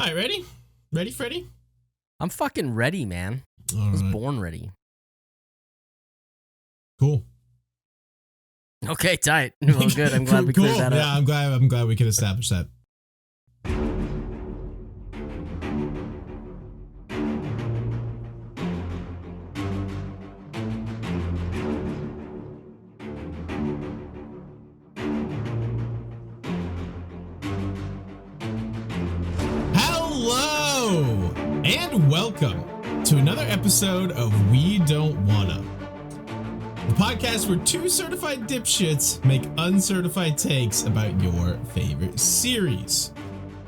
All right, ready? Ready, Freddy? I'm fucking ready, man. All I was right. born ready. Cool. Okay, tight. Well, good. I'm glad we cleared that up. Yeah, I'm glad we could establish that. Hello and welcome to another episode of We Don't Wanna, the podcast where two certified dipshits make uncertified takes about your favorite series.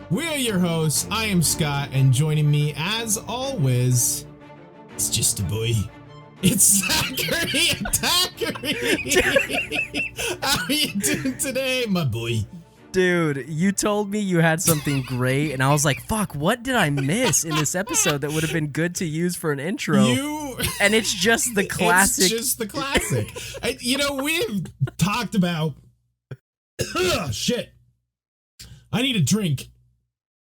We're your hosts. I am Scott, and joining me, as always, it's just a boy. It's Zachary Attackery. How are you doing today, my boy? Dude, you told me you had something great, and I was like, fuck, what did I miss in this episode that would have been good to use for an intro? And it's just the classic. It's just the classic. We've talked about... shit. I need a drink.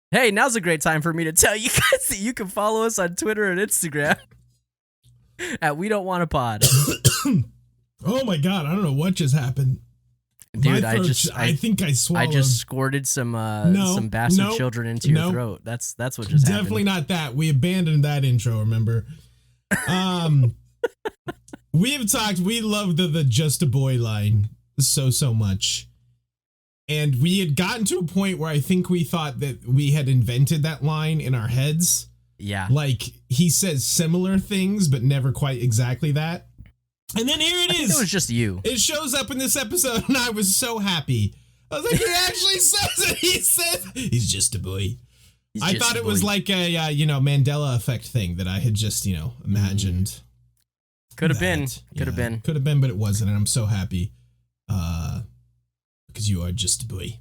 Hey, now's a great time for me to tell you guys that you can follow us on Twitter and Instagram at We Don't Want a Pod. Oh my god, I don't know what just happened. Dude, I think I swallowed. I just squirted some bastard children into your throat. That's what just happened. Definitely not that. We abandoned that intro, remember? We have talked, we love the just a boy line so much. And we had gotten to a point where I think we thought that we had invented that line in our heads. Yeah. Like, he says similar things, but never quite exactly that. And then here it is. It was just you. It shows up in this episode, and I was so happy. I was like, he actually says it. He says, he's just a boy. I thought it was like a, Mandela effect thing that I had just, imagined. Could have been. Could have been. Could have been, but it wasn't, and I'm so happy. Because you are just a boy.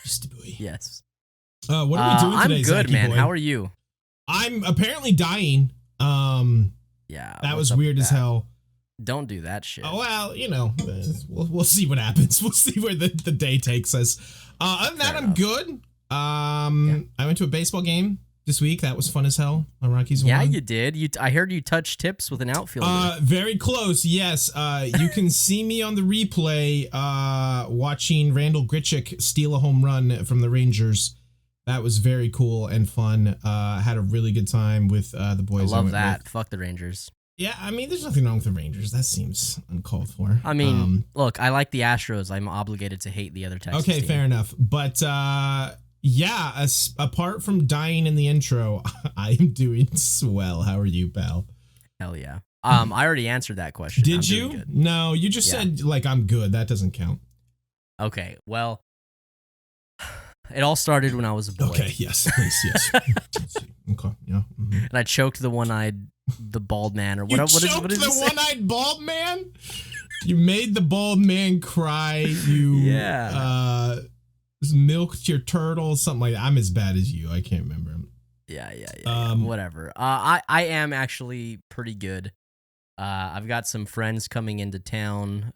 Just a boy. Yes. What are we doing today, I'm good, Zachy man. boy? How are you? I'm apparently dying. Yeah. That was weird as hell. Don't do that shit. Oh, well, we'll see what happens. We'll see where the day takes us. Other than that, I'm good. I went to a baseball game this week. That was fun as hell. My Rockies won. Yeah, you did. I heard you touch tips with an outfielder. Very close. Yes. You can see me on the replay watching Randall Grichuk steal a home run from the Rangers. That was very cool and fun. Had a really good time with the boys. I love that. Fuck the Rangers. Yeah, I mean, there's nothing wrong with the Rangers. That seems uncalled for. I mean, look, I like the Astros. I'm obligated to hate the other Texas team. Fair enough. But apart from dying in the intro, I am doing swell. How are you, pal? Hell yeah. I already answered that question. Did you? No, you just said, I'm good. That doesn't count. Okay, well, it all started when I was a boy. Okay, yes, please, yes. Okay, yeah. Mm-hmm. And I choked the bald man, or what is the one-eyed bald man? You made the bald man cry. You milked your turtle, something like that. I'm as bad as you. I can't remember. Yeah. Whatever. I am actually pretty good. I've got some friends coming into town.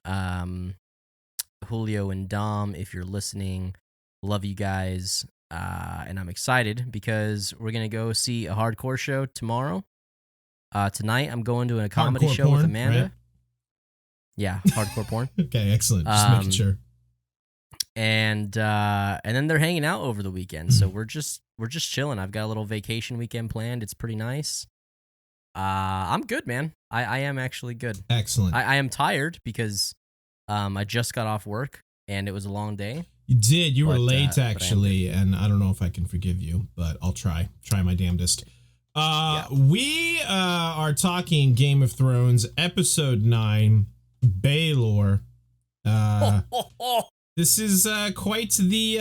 Julio and Dom, if you're listening, love you guys. And I'm excited because we're going to go see a hardcore show tomorrow. Tonight, I'm going to a comedy show with Amanda. Right? Yeah, hardcore porn. Okay, excellent. Just making sure. And then they're hanging out over the weekend, so we're just chilling. I've got a little vacation weekend planned. It's pretty nice. I'm good, man. I am actually good. Excellent. I am tired because I just got off work and it was a long day. You did. You were late, actually, and I don't know if I can forgive you, but I'll try my damnedest. We are talking Game of Thrones, Episode 9, Baelor. This is quite the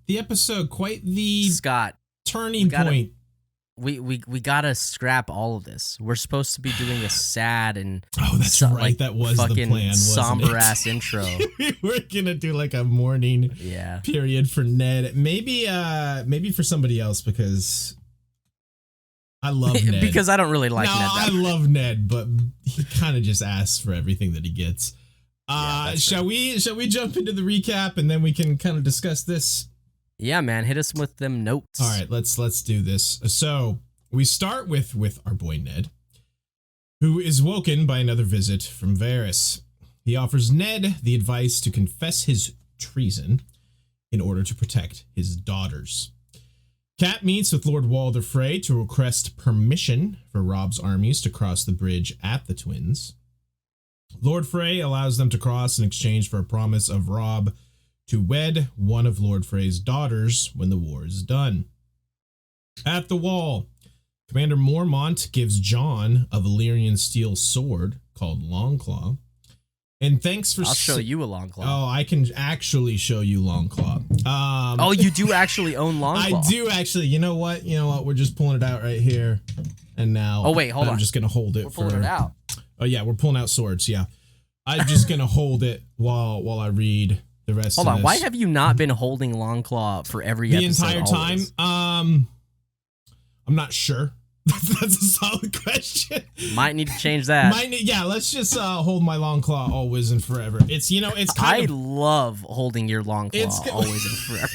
episode, quite the Scott turning point. We gotta scrap all of this. We're supposed to be doing a sad and right. That was the plan. Somber ass intro. We were gonna do like a mourning period for Ned. Maybe for somebody else because I love Ned. Because I don't really like Ned. I love Ned, but he kind of just asks for everything that he gets. Shall we jump into the recap and then we can kind of discuss this? Yeah, man, hit us with them notes. All right, let's do this. So we start with our boy Ned, who is woken by another visit from Varys. He offers Ned the advice to confess his treason in order to protect his daughters. Cat meets with Lord Walder Frey to request permission for Robb's armies to cross the bridge at the Twins. Lord Frey allows them to cross in exchange for a promise of Robb to wed one of Lord Frey's daughters when the war is done. At the Wall, Commander Mormont gives Jon a Valyrian steel sword called Longclaw. And thanks for... I'll show you a Longclaw. Oh, I can actually show you Longclaw. Oh, you do actually own Longclaw? I do actually. You know what? We're just pulling it out right here. And now... Oh, wait, hold on. I'm just going to hold it. We're pulling it out. Oh, yeah, we're pulling out swords, yeah. I'm just going to hold it while I read the rest of this. Hold on, why have you not been holding Longclaw for every episode? The entire time? I'm not sure. That's a solid question. Might need to change that. Yeah, let's just hold my Longclaw always and forever. It's kind of... I love holding your Longclaw always and forever.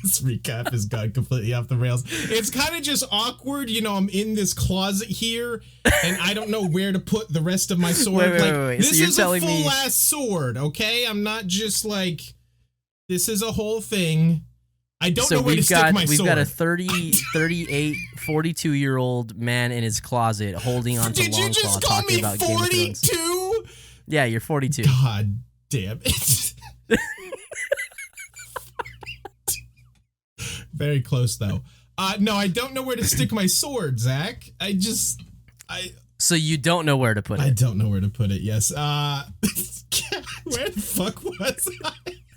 This recap has gone completely off the rails. It's kind of just awkward. I'm in this closet here, and I don't know where to put the rest of my sword. Wait. This so is a full-ass sword, okay? I'm not just like... This is a whole thing. I don't know where to stick my sword. We've got a 38, 42-year-old man in his closet holding onto Longclaw talking about Game of Thrones. 42? Yeah, you're 42. God damn it. Very close, though. No, I don't know where to stick my sword, Zach. So you don't know where to put it? I don't know where to put it, yes. Where the fuck was I?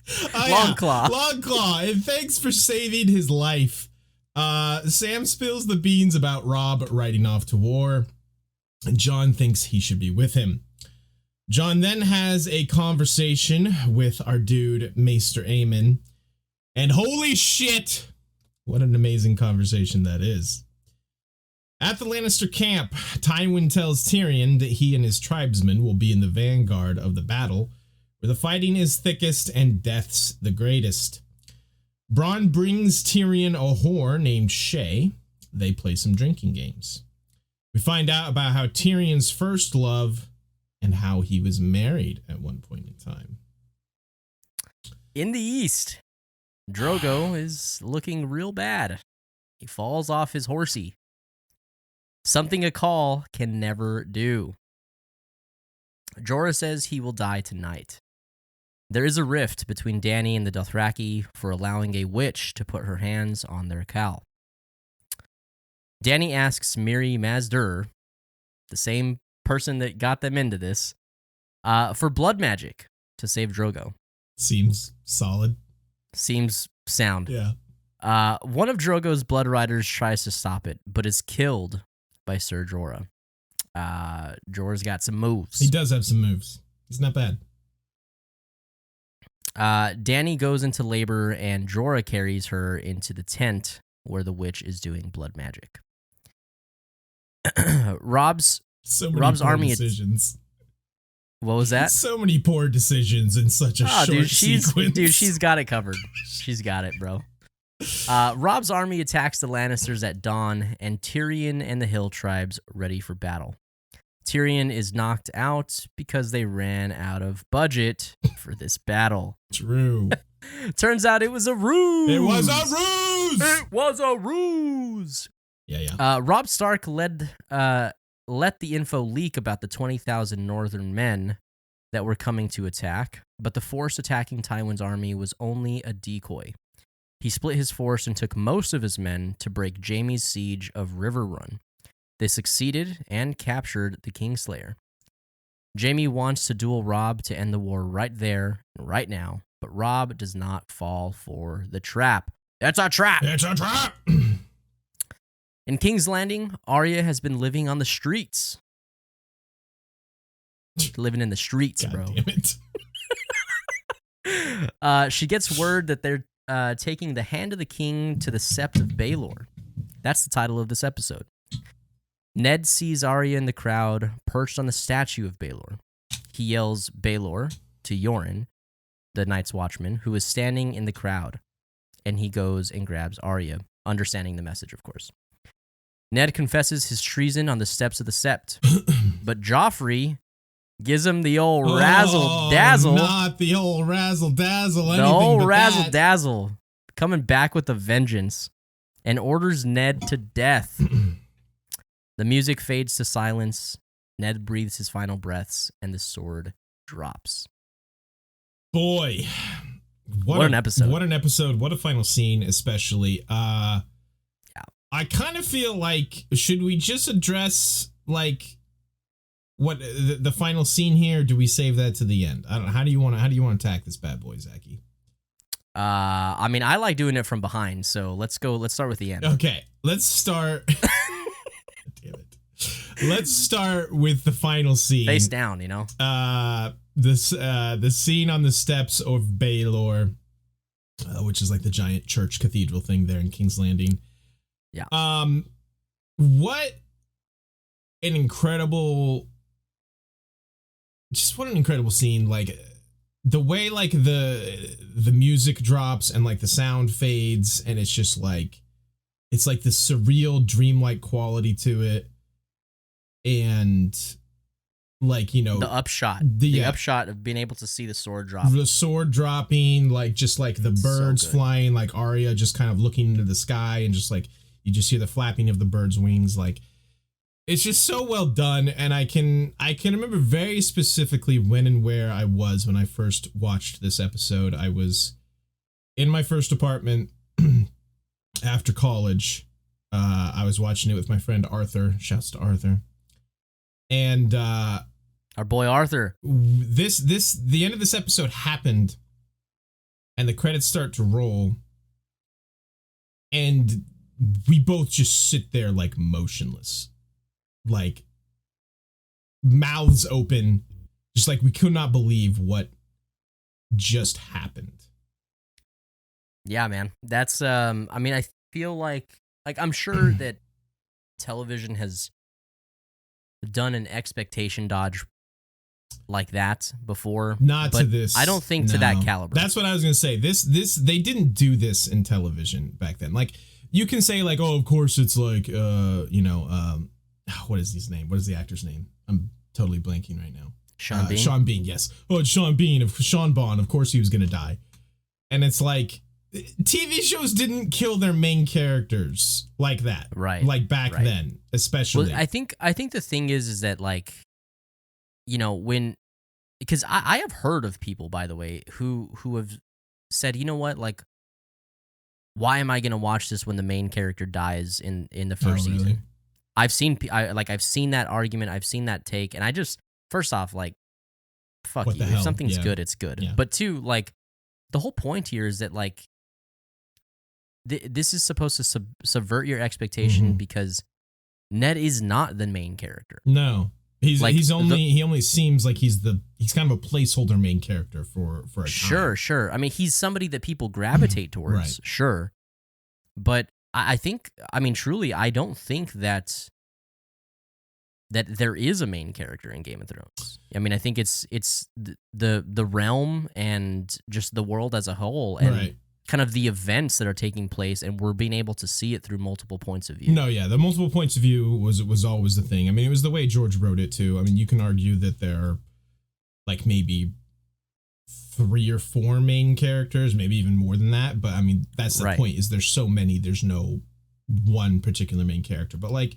Longclaw. Yeah. Longclaw, and thanks for saving his life. Sam spills the beans about Robb riding off to war, and Jon thinks he should be with him. Jon then has a conversation with our dude, Maester Aemon, and holy shit, what an amazing conversation that is. At the Lannister camp, Tywin tells Tyrion that he and his tribesmen will be in the vanguard of the battle, where the fighting is thickest and death's the greatest. Bronn brings Tyrion a whore named Shay. They play some drinking games. We find out about how Tyrion's first love and how he was married at one point in time. In the east, Drogo is looking real bad. He falls off his horsey. Something a call can never do. Jorah says he will die tonight. There is a rift between Dany and the Dothraki for allowing a witch to put her hands on their cow. Dany asks Mirri Maz-Dur, the same person that got them into this, for blood magic to save Drogo. Seems solid. Seems sound. Yeah. One of Drogo's blood riders tries to stop it, but is killed by Ser Jorah. Jorah's got some moves. He does have some moves. He's not bad. Dany goes into labor, and Jorah carries her into the tent where the witch is doing blood magic. Robb's army decisions. What was that? So many poor decisions in such a short sequence. Dude, she's got it covered. She's got it, bro. Robb's army attacks the Lannisters at dawn, and Tyrion and the Hill tribes ready for battle. Tyrion is knocked out because they ran out of budget for this battle. True. Turns out it was a ruse. It was a ruse. It was a ruse. Yeah. Robb Stark let the info leak about the 20,000 northern men that were coming to attack, but the force attacking Tywin's army was only a decoy. He split his force and took most of his men to break Jaime's siege of Riverrun. They succeeded and captured the Kingslayer. Jaime wants to duel Robb to end the war right there, right now, but Robb does not fall for the trap. It's a trap! It's a trap! In King's Landing, Arya has been living on the streets. Living in the streets, God bro. Damn it. She gets word that they're taking the hand of the king to the Sept of Baelor. That's the title of this episode. Ned sees Arya in the crowd, perched on the statue of Baelor. He yells Baelor to Yoren, the Night's Watchman, who is standing in the crowd. and he goes and grabs Arya, understanding the message, of course. Ned confesses his treason on the steps of the Sept, but Joffrey gives him the old razzle-dazzle. Not the old razzle-dazzle. The old razzle-dazzle, coming back with a vengeance, and orders Ned to death. The music fades to silence. Ned breathes his final breaths, and the sword drops. Boy, what an episode. What an episode. What a final scene, especially. Yeah. I kind of feel like, should we just address, like, what the final scene here? Or do we save that to the end? I don't know. How do you want to attack this bad boy, Zachy? I mean, I like doing it from behind, so let's start with the end. Okay, let's start. Damn it. Let's start with the final scene. Face down, you know? The scene on the steps of Baelor, which is like the giant church cathedral thing there in King's Landing. Yeah. What an incredible scene. Like, the way, like, the music drops and, like, the sound fades, and it's just like, it's like this surreal, dreamlike quality to it. And, like, you know, the upshot of being able to see the sword drop, the sword dropping, like, just like the birds flying, like Arya just kind of looking into the sky, and just like you just hear the flapping of the bird's wings. Like, it's just so well done. And I can remember very specifically when and where I was when I first watched this episode. I was in my first apartment after college. I was watching it with my friend Arthur. Shouts to Arthur. And our boy Arthur. The end of this episode happened, and the credits start to roll, and we both just sit there like motionless, like mouths open, just like we could not believe what just happened. Yeah, man. That's I mean, I feel like I'm sure that television has done an expectation dodge like that before. Not to this. I don't think to that caliber. That's what I was going to say. This they didn't do this in television back then. Like, you can say, like, oh, of course it's like what is his name? What is the actor's name? I'm totally blanking right now. Sean Bean? Sean Bean, yes. Oh, it's Sean Bean. Sean Bond. Of course he was going to die. And it's like, TV shows didn't kill their main characters like that. Right. Like back then, especially. Well, I think the thing is that, like, you know, because I have heard of people, by the way, who have said, you know what, like, why am I going to watch this when the main character dies in the first season? I've seen that argument, I've seen that take, and I just, first off, like, fuck you. If something's good, it's good. Yeah. But two, like, the whole point here is that, like, this is supposed to subvert your expectation because Ned is not the main character. No, he only seems like he's kind of a placeholder main character for a time. Sure. I mean, he's somebody that people gravitate towards. Right. Sure, but I think, I mean, truly, I don't think that there is a main character in Game of Thrones. I mean, I think it's the realm and just the world as a whole, and kind of the events that are taking place, and we're being able to see it through multiple points of view. No, yeah, the multiple points of view was always the thing. I mean, it was the way George wrote it too. I mean, you can argue that there are, like, maybe 3 or 4 main characters, maybe even more than that. But I mean, that's the point, is there's so many, there's no one particular main character. But, like,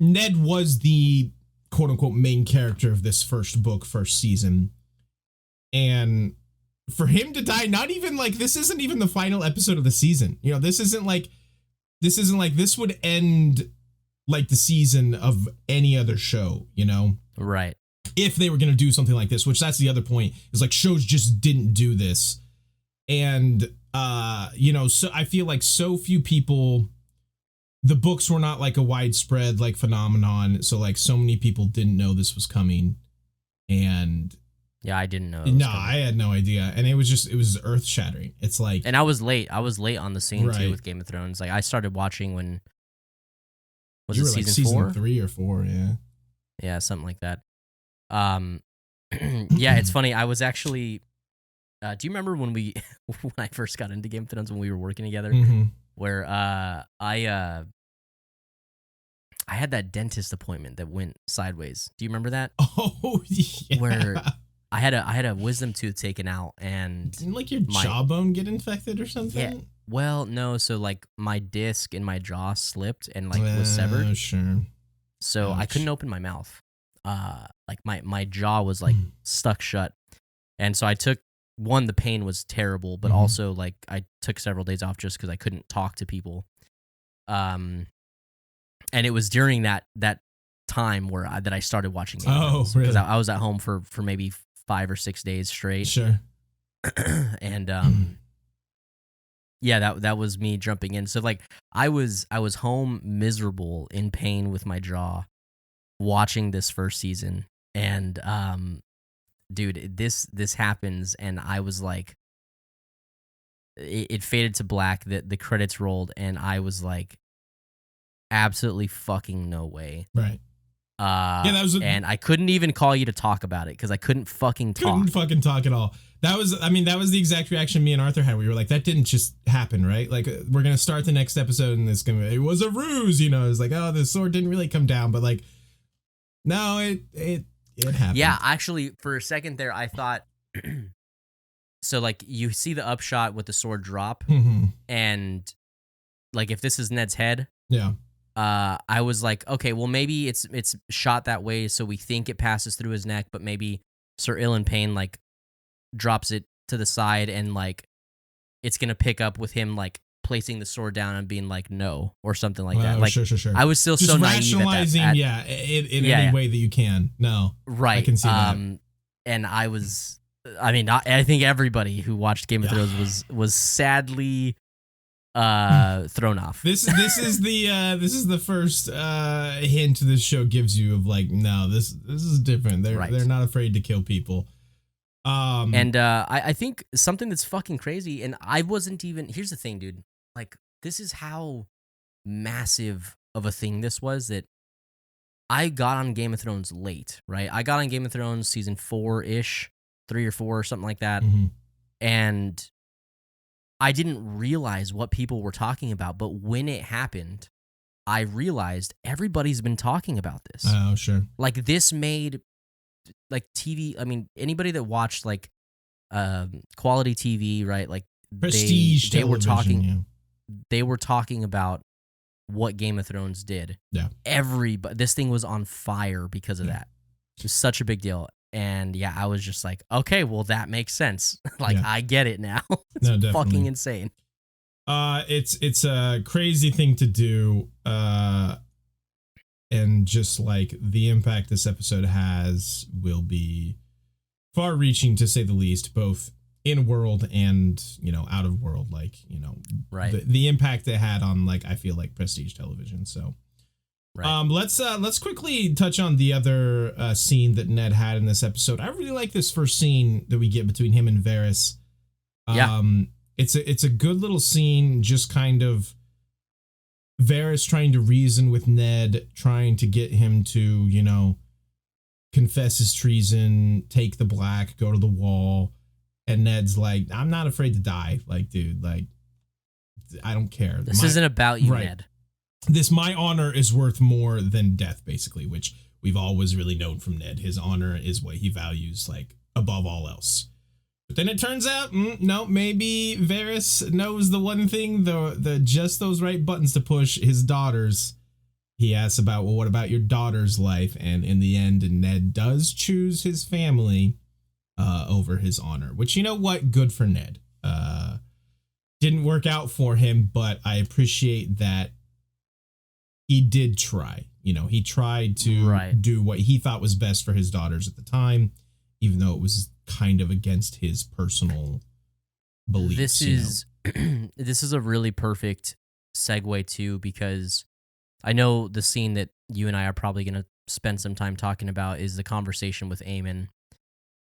Ned was the quote unquote main character of this first season. And for him to die, not even like, this isn't even the final episode of the season. You know, this isn't like this would end like the season of any other show, you know? Right. If they were going to do something like this, which that's the other point, is like, shows just didn't do this. And, you know, so I feel like so few people, the books were not like a widespread like phenomenon. So like, so many people didn't know this was coming. And yeah, I didn't know. No, I had no idea. And it was earth shattering. It's like, and I was late on the scene too with Game of Thrones. Like, I started watching when, was it season 4? 3 or 4. Yeah. Yeah. Something like that. Yeah, it's funny. I was actually, Do you remember when when I first got into Game of Thrones when we were working together, where I had that dentist appointment that went sideways? Do you remember that? Oh yeah. Where I had a wisdom tooth taken out, and didn't like your jawbone get infected or something? Yeah. Well, no. So like my disc in my jaw slipped and like was severed. Oh, sure. So I couldn't open my mouth. Like my jaw was like stuck shut, and so I took the pain was terrible, but also like I took several days off just because I couldn't talk to people. And it was during that time where I started watching Game of Thrones, really? Because I was at home for maybe 5 or 6 days straight. Sure. And yeah, that was me jumping in. So like I was home miserable in pain with my jaw watching this first season, and dude, this happens, and I was like, it faded to black, the credits rolled, and I was like, absolutely fucking no way. Right. That was and I couldn't even call you to talk about it because I couldn't fucking talk. Couldn't fucking talk at all. That was the exact reaction me and Arthur had. We were like, that didn't just happen, right? Like, we're gonna start the next episode and it was a ruse, you know. It's like, oh, the sword didn't really come down, but like, no, it happened. Yeah, actually, for a second there, I thought. So like, you see the upshot with the sword drop, and like, if this is Ned's head, yeah. I was like, okay, well, maybe it's shot that way, so we think it passes through his neck, but maybe Sir Ilan Payne like drops it to the side, and like it's gonna pick up with him like placing the sword down and being like no or something like that. Like, sure. I was still just so naive rationalizing, in any way that you can. No, right. I can see that. And I was, I think everybody who watched Game of Thrones was sadly thrown off. This is the first hint this show gives you of like, no, this is different. They're not afraid to kill people. And I think something that's fucking crazy, and I wasn't even, here's the thing, dude, like, this is how massive of a thing this was, that I got on Game of Thrones late, right? I got on Game of Thrones season 4-ish, 3 or 4 or something like that, and I didn't realize what people were talking about, but when it happened, I realized everybody's been talking about this. Oh, sure. Like, this made, like, TV, anybody that watched, like, quality TV, right? Like, Prestige they were talking, yeah. They were talking about what Game of Thrones did. Yeah. This thing was on fire because of that. It was such a big deal. And yeah, I was just like, okay, well, that makes sense. Like, I get it now. It's fucking insane. It's a crazy thing to do. And just like the impact this episode has will be far reaching, to say the least, both in world and, out of world, like, right. The impact it had on, like, I feel like prestige television. So, right. Let's quickly touch on the other scene that Ned had in this episode. I really like this first scene that we get between him and Varys. It's a good little scene, just kind of Varys trying to reason with Ned, trying to get him to, confess his treason, take the black, go to the wall. And Ned's like, I'm not afraid to die. Like, dude, like, I don't care. This isn't about you, right. Ned. My honor is worth more than death, basically, which we've always really known from Ned. His honor is what he values, like, above all else. But then it turns out, no, maybe Varys knows the one thing, the just those right buttons to push. His daughters. He asks about, well, what about your daughter's life? And in the end, Ned does choose his family over his honor, which, you know what? Good for Ned. Didn't work out for him, but I appreciate that he did try. He tried to do what he thought was best for his daughters at the time, even though it was kind of against his personal beliefs. This is a really perfect segue too, because I know the scene that you and I are probably going to spend some time talking about is the conversation with Aemon,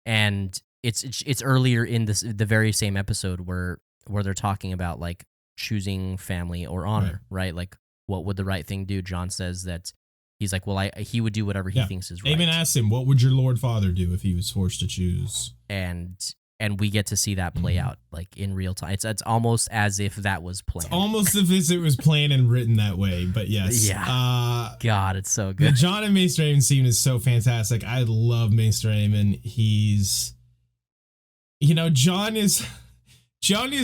and it's earlier in the very same episode where they're talking about like choosing family or honor, right? Like, what would the right thing do? Jon says that he's like, well, he would do whatever he thinks is right. Aemon asks him, what would your Lord Father do if he was forced to choose? And and we get to see that play out like in real time. It's almost as if that was planned. It's almost as if it was planned and written that way. But yes, God, it's so the good. John and Maester Aemon scene is so fantastic. I love Maester Aemon. He's, John is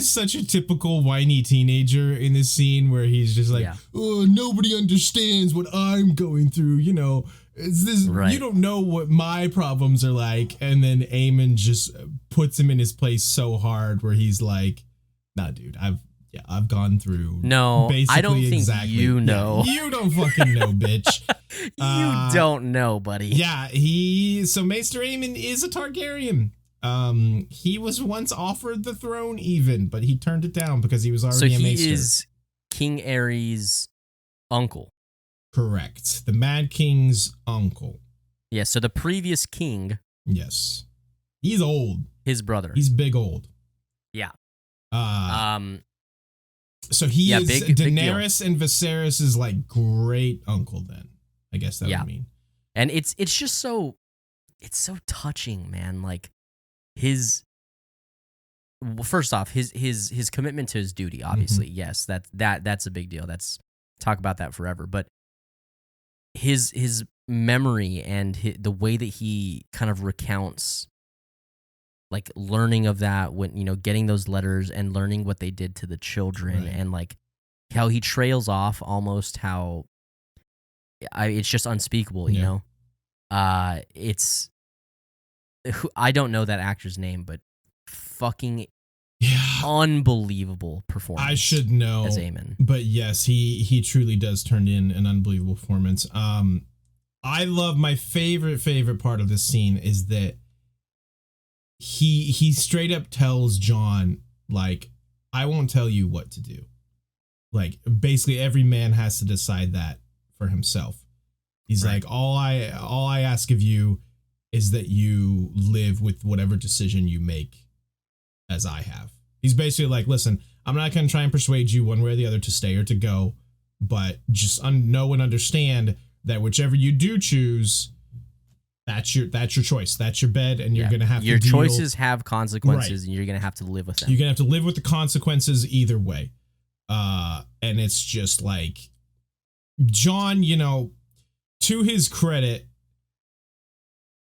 such a typical whiny teenager in this scene where he's just like, oh, nobody understands what I'm going through. It's this, you don't know what my problems are like. And then Aemon just puts him in his place so hard where he's like, nah, dude, I've gone through. No, basically I don't think you know. Yeah, you don't fucking know, bitch. You don't know, buddy. Yeah, so Maester Aemon is a Targaryen. He was once offered the throne even, but he turned it down because he was already a maester. So he is King Aerys' uncle. Correct. The Mad King's uncle. Yeah, so the previous king. Yes. He's old. His brother. He's big old. Yeah. So he is Daenerys and Viserys' like great uncle then. I guess that would mean. And it's just so touching, man. Like first off, his commitment to his duty, obviously. Yes, that's a big deal. That's talk about that forever. But his memory and the way that he kind of recounts, like learning of that when getting those letters and learning what they did to the children, and like how he trails off, almost how it's just unspeakable. It's I don't know that actor's name, but fucking unbelievable performance. I should know as Aemon, but yes, he truly does turn in an unbelievable performance. I love my favorite part of this scene is that he straight up tells Jon, like, I won't tell you what to do. Like, basically every man has to decide that for himself. He's like, all I ask of you is that you live with whatever decision you make as I have. He's basically like, listen, I'm not going to try and persuade you one way or the other to stay or to go, but just know and understand that whichever you do choose, that's your choice. That's your bed, and you're going to have your to deal. choices have consequences, and you're going to have to live with them. You're going to have to live with the consequences either way. And it's just like, Jon, to his credit,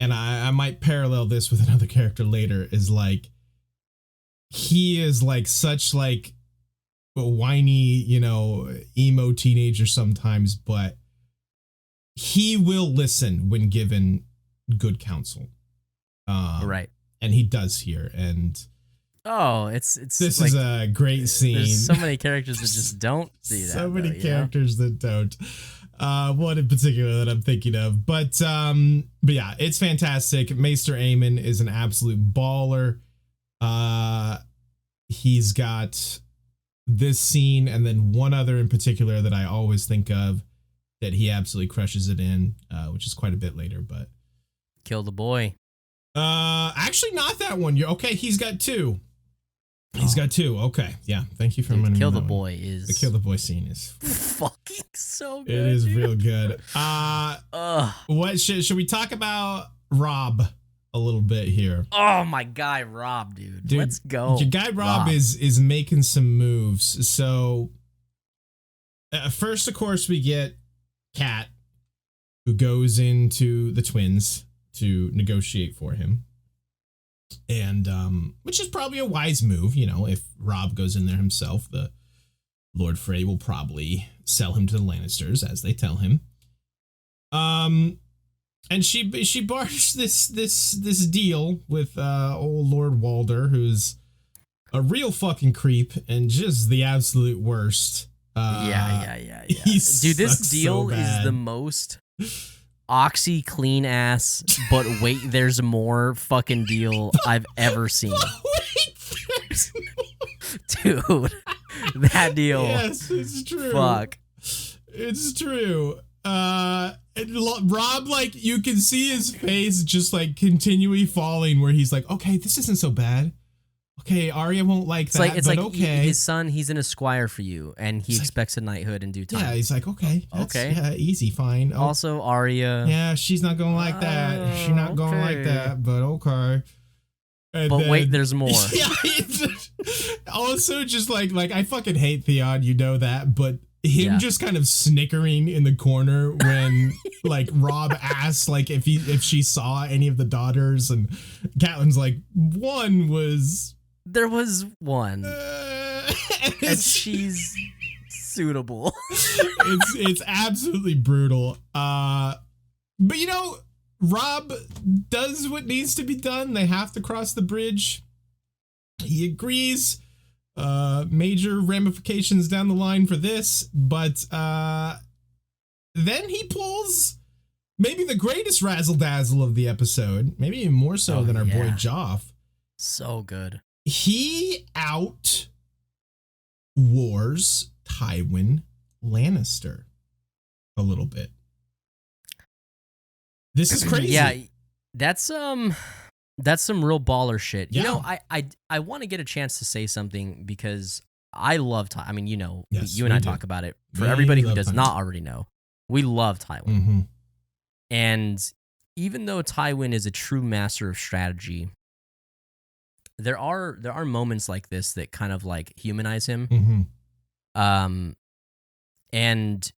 and I might parallel this with another character later, is like, he is like such like a whiny, emo teenager sometimes, but he will listen when given good counsel. Right. And he does here. And it's this like, is a great scene. There's so many characters that just don't do that. So many characters that don't. One in particular that I'm thinking of. But yeah, it's fantastic. Maester Aemon is an absolute baller. He's got this scene and then one other in particular that I always think of that he absolutely crushes it in, which is quite a bit later, but Kill the Boy. Actually not that one. You're okay. He's got two. He's got two. Okay. Yeah. Thank you for reminding me. Kill the Boy is the Kill the Boy scene is fucking so good. It is real good. What should we talk about Robb a little bit here? Oh, my guy Robb, dude. Let's go. Your guy Robb is making some moves. So first, of course, we get Cat, who goes into the twins to negotiate for him. And which is probably a wise move, if Robb goes in there himself, the Lord Frey will probably sell him to the Lannisters, as they tell him. And she barters this deal with old Lord Walder, who's a real fucking creep and just the absolute worst. Yeah. Dude, this deal is the most OxyClean ass, but wait, there's more fucking deal I've ever seen. There's more. Dude, that deal. Yes, it's true. Fuck. It's true. Robb, like, you can see his face just like continually falling where he's like, okay, this isn't so bad. Okay, Arya won't like that, it's but like okay. His son, he's an esquire for you, and he expects a knighthood in due time. Yeah, he's like, okay. Yeah, easy, fine. Oh, also, Arya. Yeah, she's not going to like that. She's not going to like that, but okay. And but then, wait, there's more. Yeah. Also, just like I fucking hate Theon, you know that, but him just kind of snickering in the corner when like Rob asks like if she saw any of the daughters, and Catelyn's like, there was one, and she's suitable. It's absolutely brutal. But you know, Rob does what needs to be done. They have to cross the bridge. He agrees. Major ramifications down the line for this, but then he pulls maybe the greatest razzle dazzle of the episode, maybe even more so than our boy Joff. So good. He out wars Tywin Lannister a little bit. This is crazy. Yeah, that's some real baller shit. Yeah. You know, I want to get a chance to say something because I love Tywin. I mean, you know, you and I talk about it. For everybody who does not already know, we love Tywin. Mm-hmm. And even though Tywin is a true master of strategy, there are moments like this that kind of like humanize him. Mm-hmm. And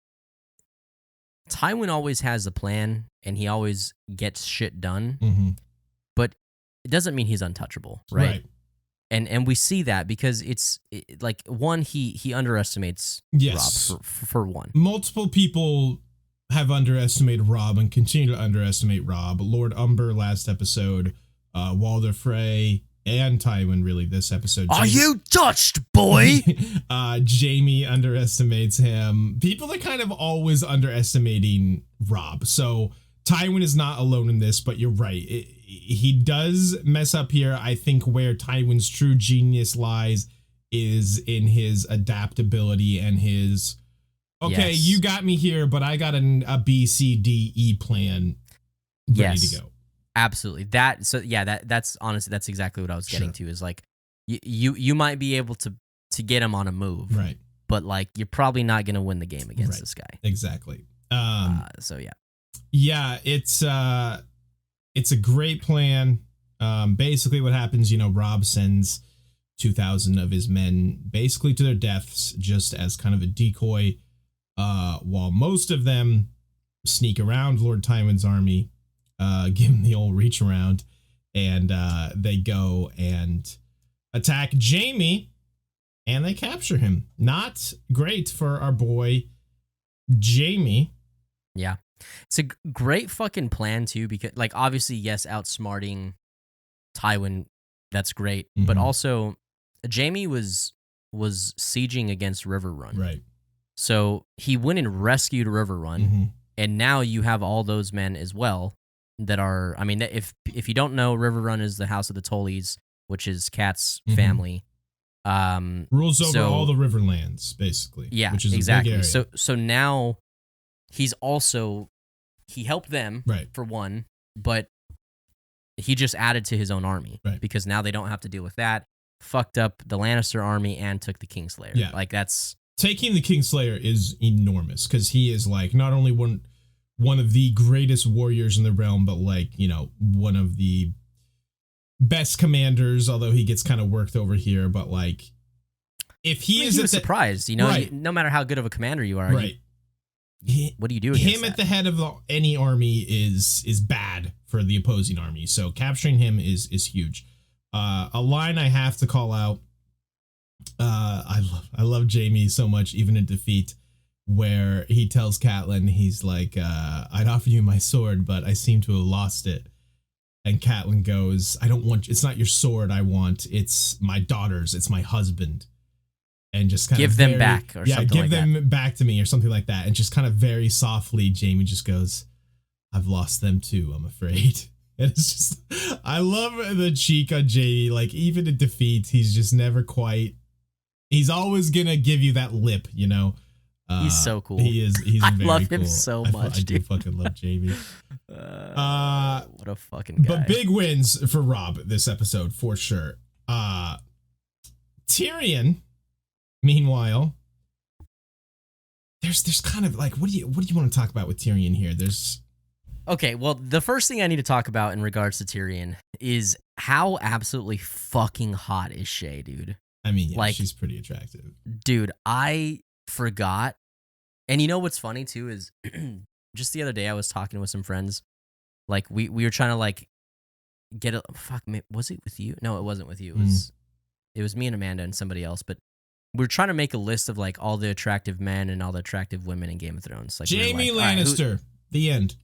Tywin always has a plan and he always gets shit done. Mm-hmm. But it doesn't mean he's untouchable, right? And we see that because it's like one, he underestimates Rob for one. Multiple people have underestimated Rob and continue to underestimate Rob. Lord Umber last episode, Walder Frey, and Tywin really this episode. Are you touched, boy? Jamie underestimates him. People are kind of always underestimating Rob. So Tywin is not alone in this, but you're right. He does mess up here. I think where Tywin's true genius lies is in his adaptability and his, okay, you got me here, but I got a B, C, D, E plan ready to go. Absolutely. That's honestly, that's exactly what I was getting to is like, you might be able to get him on a move. Right. But like, you're probably not going to win the game against this guy. Exactly. So yeah. Yeah, it's a great plan. Basically what happens, you know, Rob sends 2,000 of his men basically to their deaths just as kind of a decoy, while most of them sneak around Lord Tywin's army, give him the old reach around, and they go and attack Jamie, and they capture him. Not great for our boy Jamie. Yeah. It's a great fucking plan too, because like obviously, yes, outsmarting Tywin, that's great, but also Jamie was sieging against Riverrun. Right. So he went and rescued Riverrun, and now you have all those men as well that are, I mean, if you don't know, Riverrun is the House of the Tullys, which is Cat's family. Rules over all the Riverlands, basically. Yeah, which is exactly. A big area. So now he helped them, right, for one, but he just added to his own army, right, because now they don't have to deal with that. Fucked up the Lannister army and took the Kingslayer. Yeah. Like that's... Taking the Kingslayer is enormous because he is like not only one of the greatest warriors in the realm, but like, you know, one of the best commanders, although he gets kind of worked over here. But like, if he is surprised, you know, right, no matter how good of a commander you are, right, what do you do? Him at the head of any army is bad for the opposing army. So capturing him is huge. A line I have to call out. I love Jamie so much, even in defeat, where he tells Catelyn, he's like, I'd offer you my sword, but I seem to have lost it. And Catelyn goes, I don't want, it's not your sword I want, it's my daughters, it's my husband. And just kind give of them back, or something give like them that. back to me, or something like that. And just kind of very softly, Jamie just goes, I've lost them too, I'm afraid. And it's just, I love the cheek on Jamie. Like, even in defeat, he's just never quite, he's always gonna give you that lip, you know. He's so cool. He's I very love him cool. so much. I do fucking love Jamie. What a fucking guy. But big wins for Rob this episode for sure. Tyrion, meanwhile, there's kind of like, what do you want to talk about with Tyrion here? There's Okay, well, the first thing I need to talk about in regards to Tyrion is how absolutely fucking hot is Shay, dude. I mean, yeah, like, she's pretty attractive. Dude, I forgot. And you know what's funny too is just the other day I was talking with some friends. Like we were trying to like get a was it with you? No, it wasn't with you. It was me and Amanda and somebody else, but we were trying to make a list of like all the attractive men and all the attractive women in Game of Thrones. Like Jaime Lannister, right, the end.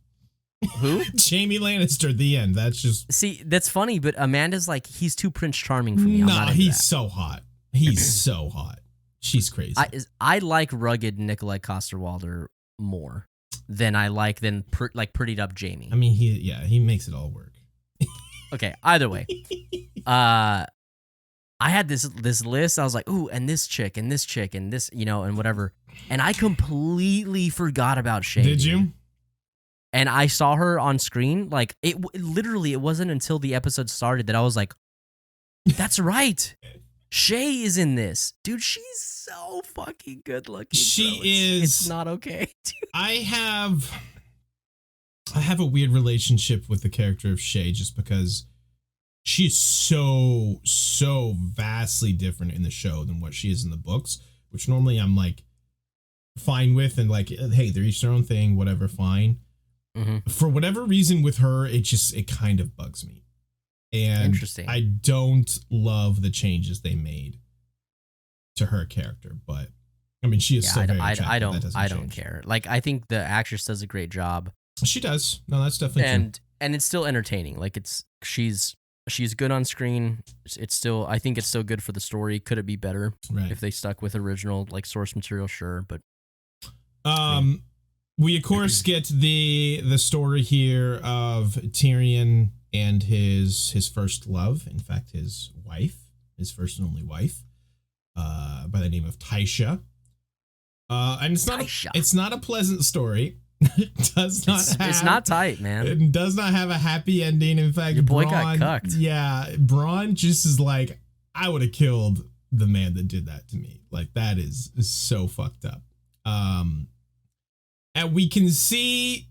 Who? Jaime Lannister, the end. That's just... See, that's funny, but Amanda's like, he's too Prince Charming for me. Nah, he's so hot. He's so hot. She's crazy. I like rugged Nikolai Coster-Waldau more than I like prettied up Jaime. I mean, he makes it all work. Okay, either way. I had this list. I was like, ooh, and this chick, and this chick, and this, and whatever. And I completely forgot about Shay. Did you? And I saw her on screen. Like, it wasn't until the episode started that I was like, that's right. Shay is in this. Dude, she's so fucking good looking. It's not okay. I have a weird relationship with the character of Shay just because she's so vastly different in the show than what she is in the books, which normally I'm like fine with and like, hey, they're each their own thing, whatever, fine. Mm-hmm. For whatever reason with her, it kind of bugs me. And interesting. I don't love the changes they made to her character, but I mean, she is still very attractive. I don't care. Like, I think the actress does a great job. She does. No, that's definitely true. And it's still entertaining. Like, she's good on screen. I think it's still good for the story. Could it be better? Right. If they stuck with original like source material? Sure, but we of course get the story here of Tyrion and his first love, in fact, his first and only wife, by the name of Tysha. And it's not a pleasant story. It's not tight, man. It does not have a happy ending. In fact, your boy got cucked. Yeah, Bronn just is like, I would have killed the man that did that to me. Like, that is so fucked up. And we can see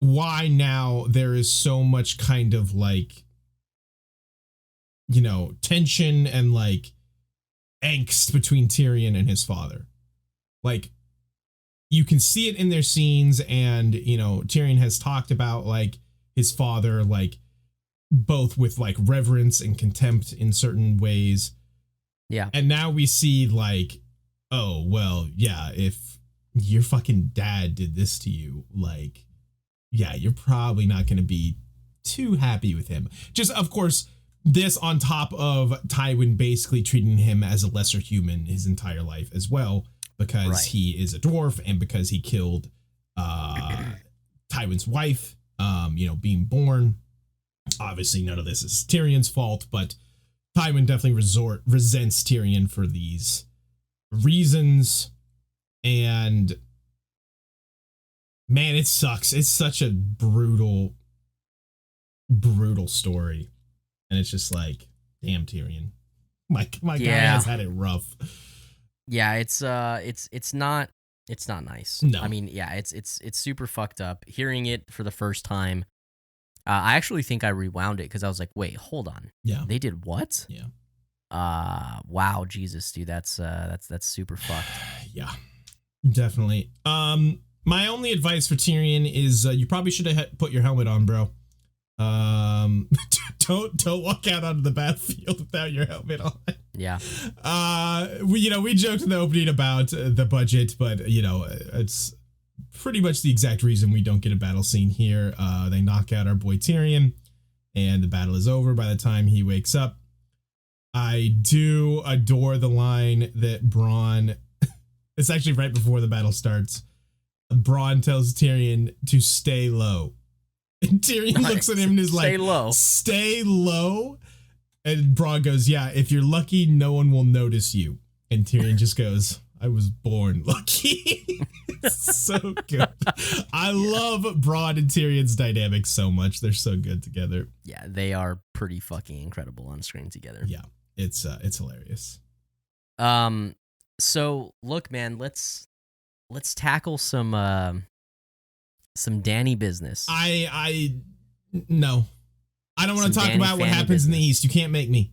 why now there is so much kind of like, tension and like angst between Tyrion and his father. Like, you can see it in their scenes, and Tyrion has talked about like his father, like both with like reverence and contempt in certain ways. Yeah. And now we see like, oh, well, yeah, if your fucking dad did this to you, like, yeah, you're probably not going to be too happy with him. Just, of course, this on top of Tywin basically treating him as a lesser human his entire life as well, because he is a dwarf and because he killed Tywin's wife, being born. Obviously, none of this is Tyrion's fault, but Tywin definitely resents Tyrion for these reasons. And man, it sucks. It's such a brutal story. And it's just like, damn, Tyrion. My guy has had it rough. Yeah, it's not nice. No. I mean, yeah, it's super fucked up. Hearing it for the first time, I actually think I rewound it because I was like, wait, hold on. Yeah. They did what? Yeah. Wow, Jesus, dude, that's super fucked. Yeah. Definitely. My only advice for Tyrion is you probably should have put your helmet on, bro. Don't walk out onto the battlefield without your helmet on. Yeah. We joked in the opening about the budget, but it's pretty much the exact reason we don't get a battle scene here. They knock out our boy Tyrion, and the battle is over by the time he wakes up. I do adore the line that Bronn. It's actually right before the battle starts. Bronn tells Tyrion to stay low. And Tyrion looks at him and is like, stay low. And Bronn goes, yeah, if you're lucky, no one will notice you. And Tyrion just goes, I was born lucky. So good. I love Bronn and Tyrion's dynamic so much. They're so good together. Yeah, they are pretty fucking incredible on screen together. Yeah, it's hilarious. So look, man, let's tackle some Some Danny business. No. I don't want to talk about what happens in the East. You can't make me.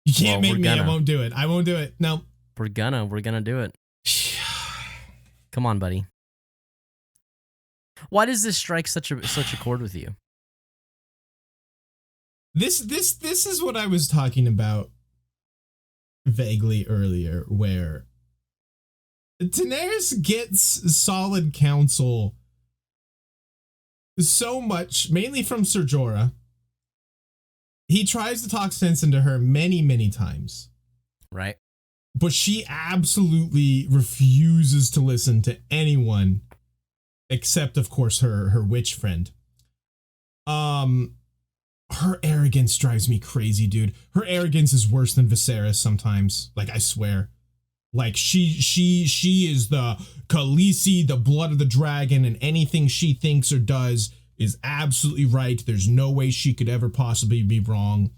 You can't make me. I won't do it. I won't do it. No. We're gonna do it. Come on, buddy. Why does this strike such a chord with you? This is what I was talking about vaguely earlier, where Daenerys gets solid counsel so much, mainly from Ser Jorah. He tries to talk sense into her many, many times. Right. But she absolutely refuses to listen to anyone except, of course, her witch friend. Her arrogance drives me crazy, dude. Her arrogance is worse than Viserys sometimes. Like, I swear. Like, she is the Khaleesi, the blood of the dragon, and anything she thinks or does is absolutely right. There's no way she could ever possibly be wrong.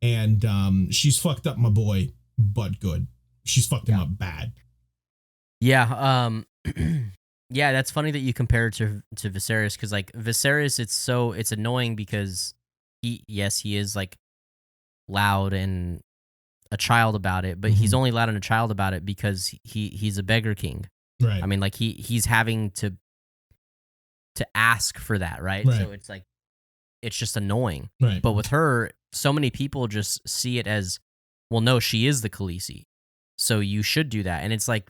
And she's fucked up my boy, but good. She's fucked him up bad. Yeah, yeah, that's funny that you compare it to Viserys, because like Viserys, it's annoying because he is like loud and a child about it, but he's only loud and a child about it because he's a beggar king. Right. I mean, like he's having to ask for that, right? So it's like it's just annoying. Right. But with her, so many people just see it as, well, no, she is the Khaleesi, so you should do that. And it's like,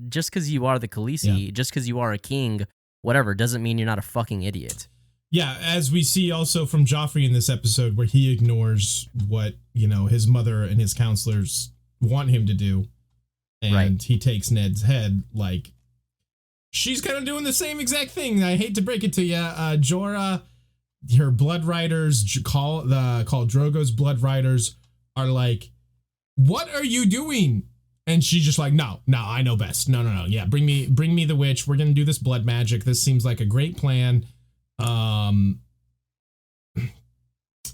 just because you are the Khaleesi, just because you are a king, whatever, doesn't mean you're not a fucking idiot. Yeah, as we see also from Joffrey in this episode, where he ignores what, his mother and his counselors want him to do, and he takes Ned's head. Like, she's kind of doing the same exact thing. I hate to break it to you, Jorah, her blood riders, called Drogo's blood riders, are like, "What are you doing?" And she's just like, no, I know best. No. Yeah, bring me the witch. We're gonna do this blood magic. This seems like a great plan.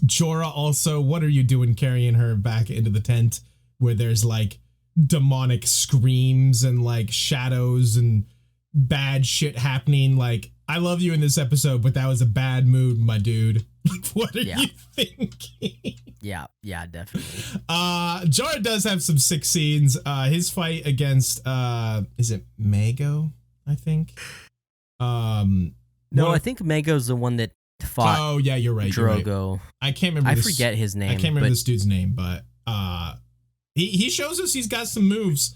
Jorah also, what are you doing carrying her back into the tent where there's like demonic screams and like shadows and bad shit happening? Like, I love you in this episode, but that was a bad mood, my dude. Like, what are you thinking? Yeah, definitely. Jorah does have some sick scenes. His fight against is it Mago, I think? No, I think Mago's the one that fought. Oh yeah, you're right. Drogo. I can't remember. I forget his name. I can't remember this dude's name, but he shows us he's got some moves.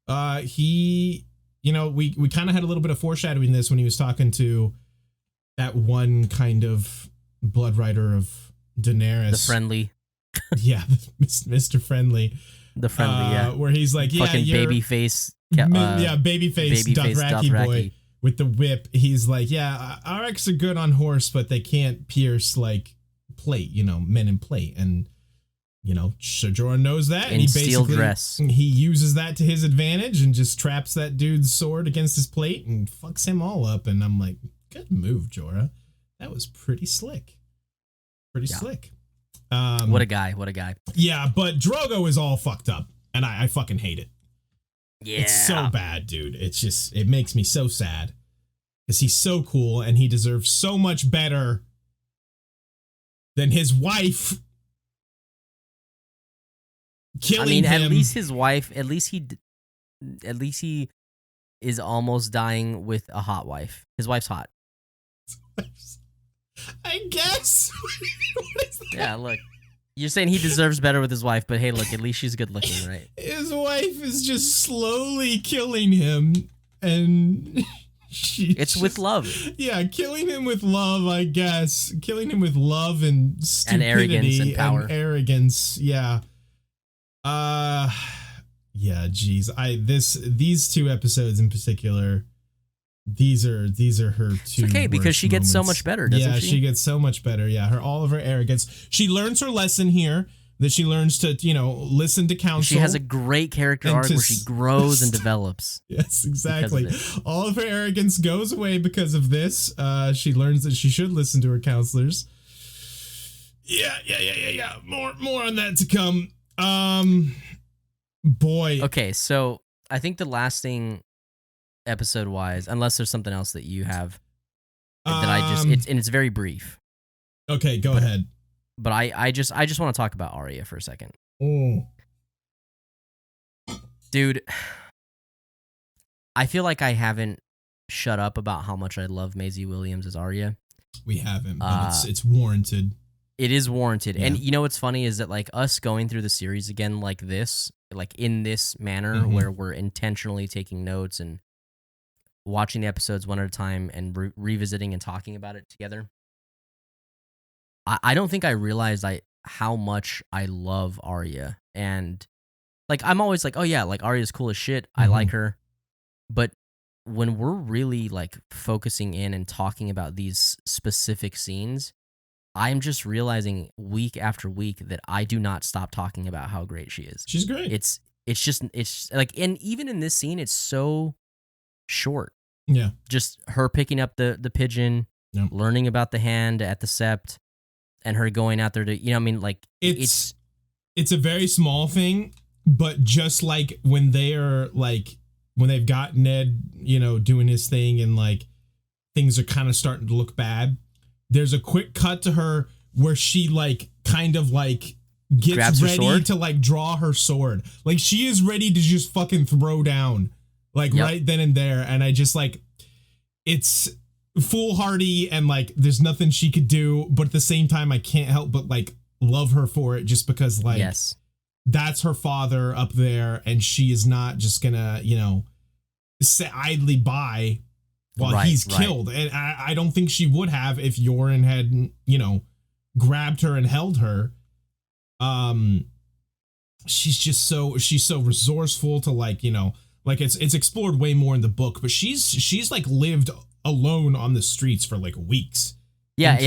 We kind of had a little bit of foreshadowing this when he was talking to that one kind of blood rider of Daenerys, the friendly. Yeah, Mr. Friendly. The friendly, yeah. Where he's like, yeah, fucking babyface. Babyface Dothraki boy with the whip. He's like, yeah, Araks are good on horse, but they can't pierce like plate, men in plate. And Ser Jorah knows that, and he steel basically dress. He uses that to his advantage and just traps that dude's sword against his plate and fucks him all up. And I'm like, good move, Jorah. That was pretty slick. Slick. What a guy. Yeah, but Drogo is all fucked up, and I fucking hate it. Yeah. It's so bad, dude. It's just, it makes me so sad. Because he's so cool, and he deserves so much better than his wife killing him. At least his wife, at least he is almost dying with a hot wife. His wife's hot. I guess. What is that? Yeah, look. You're saying he deserves better with his wife, but hey, look, at least she's good looking, right? His wife is just slowly killing him, and it's with love. Yeah, killing him with love, I guess. Killing him with love and stupidity and arrogance and power. Yeah. Yeah, geez. These two episodes in particular, these are her two. It's okay because she gets so much better, doesn't she? Yeah, she gets so much better. Yeah, all of her arrogance. She learns her lesson here, that she learns to, listen to counsel. She has a great character arc where she grows and develops. Yes, exactly. All of her arrogance goes away because of this. She learns that she should listen to her counselors. Yeah. More on that to come. Boy. Okay, so I think the last thing, episode-wise, unless there's something else that you have, that I just it's very brief. Okay, go ahead. But I just want to talk about Arya for a second. Oh. Dude, I feel like I haven't shut up about how much I love Maisie Williams as Arya. We haven't, but it's warranted. It is warranted. Yeah. And you know what's funny is that like us going through the series again like this, like in this manner where we're intentionally taking notes and watching the episodes one at a time and revisiting and talking about it together. I don't think I realized how much I love Arya. And like I'm always like, oh yeah, like Arya's cool as shit. I like her. But when we're really like focusing in and talking about these specific scenes, I'm just realizing week after week that I do not stop talking about how great she is. She's great. It's like, and even in this scene, it's so short. Yeah. Just her picking up the pigeon, learning about the hand at the sept, and her going out there to, you know, I mean, like it's a very small thing, but just like when they're like, when they've got Ned, you know, doing his thing and like things are kind of starting to look bad, there's a quick cut to her where she like kind of like gets ready to like draw her sword. Like she is ready to just fucking throw down like right then and there. And I just like, it's foolhardy and like there's nothing she could do, but at the same time I can't help but like love her for it just because like that's her father up there and she is not just gonna, you know, sit idly by while he's killed. And I don't think she would have if Yoren had, you know, grabbed her and held her. She's so resourceful to like, you know, like it's explored way more in the book, but she's like lived alone on the streets for like weeks. Yeah.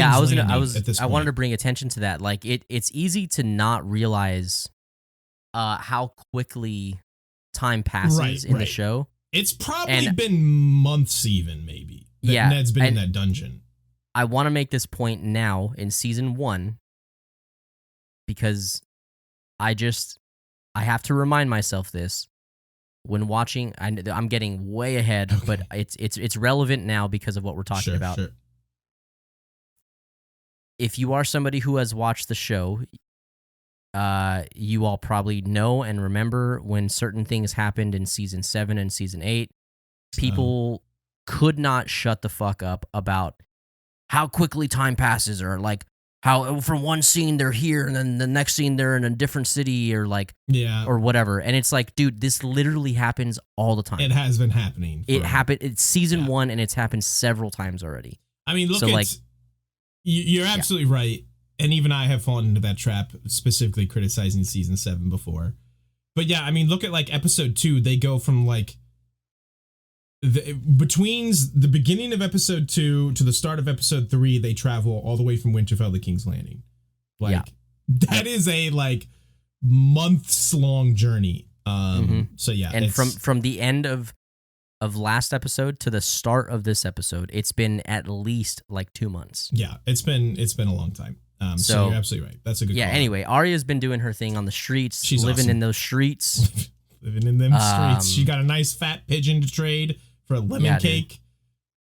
I wanted to bring attention to that. Like it's easy to not realize how quickly time passes in the show. It's probably been months even, maybe, that Ned's been in that dungeon. I want to make this point now in season 1 because I have to remind myself this when watching. I'm getting way ahead, but it's relevant now because of what we're talking about. Sure. If you are somebody who has watched the show, you all probably know and remember when certain things happened in season 7 and season 8. People could not shut the fuck up about how quickly time passes, or like how from one scene they're here and then the next scene they're in a different city, or like or whatever. And it's like, dude, this literally happens all the time. It has been happening. It happened. It's season 1 and it's happened several times already. I mean, look, you're absolutely right. And even I have fallen into that trap, specifically criticizing season 7 before. But yeah, I mean, look at like episode 2. They go from like between the beginning of episode 2 to the start of episode 3, they travel all the way from Winterfell to King's Landing. Like that is a like months long journey. So yeah, and from the end of last episode to the start of this episode, it's been at least like 2 months. Yeah, it's been a long time. So you're absolutely right. That's a good call. Anyway, Arya's been doing her thing on the streets. She's living in those streets. Living in them streets. She got a nice fat pigeon to trade for a lemon cake.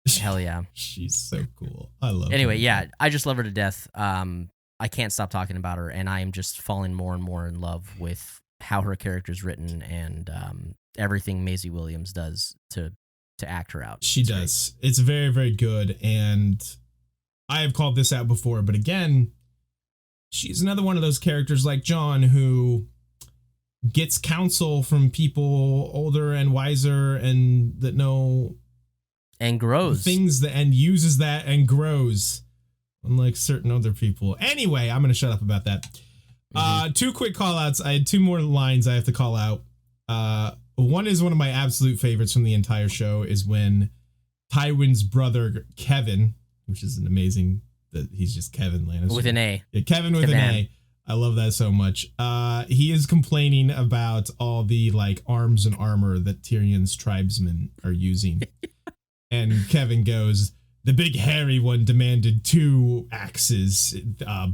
Dude. Hell yeah. She's so cool. I love her. Anyway, I just love her to death. I can't stop talking about her, and I am just falling more and more in love with how her character's written and everything Maisie Williams does to act her out. She does. Great. It's very, very good, and I have called this out before, but again, she's another one of those characters like Jon who gets counsel from people older and wiser and that know and grows things and uses that and grows, unlike certain other people. Anyway, I'm going to shut up about that. 2 quick call outs. I had 2 more lines I have to call out. One is one of my absolute favorites from the entire show is when Tywin's brother Kevin, which is an amazing that he's just Kevin Lannister. With an A. Yeah, Kevin with an A. I love that so much. He is complaining about all the like arms and armor that Tyrion's tribesmen are using. And Kevin goes, the big hairy one demanded 2 axes,